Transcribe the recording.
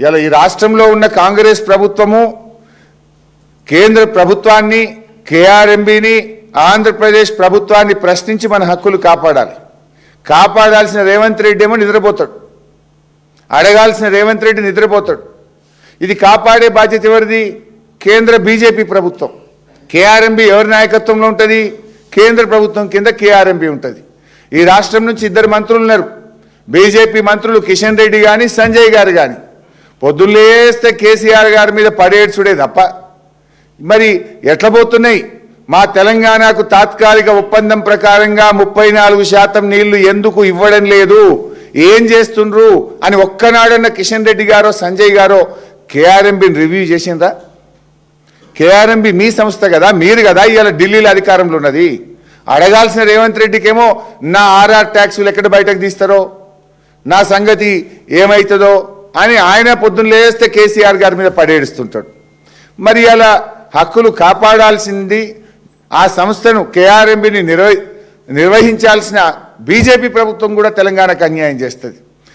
ఇలా ఈ రాష్ట్రంలో ఉన్న కాంగ్రెస్ ప్రభుత్వము కేంద్ర ప్రభుత్వాన్ని కేఆర్ఎంబీని ఆంధ్రప్రదేశ్ ప్రభుత్వాన్ని ప్రశ్నించి మన హక్కులు కాపాడాలి. కాపాడాల్సిన రేవంత్ రెడ్డి ఏమో నిద్రపోతాడు, అడగాల్సిన రేవంత్ రెడ్డి నిద్రపోతాడు. ఇది కాపాడే బాధ్యత ఎవరిది? కేంద్ర బీజేపీ ప్రభుత్వం. కేఆర్ఎంబీ ఎవరి నాయకత్వంలో ఉంటుంది? కేంద్ర ప్రభుత్వం కింద కేఆర్ఎంబీ ఉంటుంది. ఈ రాష్ట్రం నుంచి 2 మంత్రులు ఉన్నారు, బీజేపీ మంత్రులు కిషన్ రెడ్డి కానీ సంజయ్ గారు కానీ. పొద్దున్నేస్తే కేసీఆర్ గారి మీద పడేడ్చుడే తప్ప మరి ఎట్లా పోతున్నాయి? మా తెలంగాణకు తాత్కాలిక ఒప్పందం ప్రకారంగా 34% నీళ్లు ఎందుకు ఇవ్వడం లేదు, ఏం చేస్తుండ్రు అని ఒక్కనాడన్న కిషన్ రెడ్డి గారో సంజయ్ గారో కేఆర్ఎంబీని రివ్యూ చేసిందా? కేఆర్ఎంబీ మీ సంస్థ కదా, మీరు కదా ఇవాళ ఢిల్లీలో అధికారంలో ఉన్నది. అడగాల్సిన రేవంత్ రెడ్డికేమో నా ఆర్ఆర్ ట్యాక్సులు ఎక్కడ బయటకు తీస్తారో, నా సంగతి ఏమవుతుందో అని ఆయన పొద్దున్న లేస్తే కేసీఆర్ గారి మీద పడేడుస్తుంటాడు. మరి అలా హక్కులు కాపాడాల్సింది ఆ సంస్థను కేఆర్ఎంబీని నిర్వహించాల్సిన బీజేపీ ప్రభుత్వం కూడా తెలంగాణకు అన్యాయం చేస్తుంది.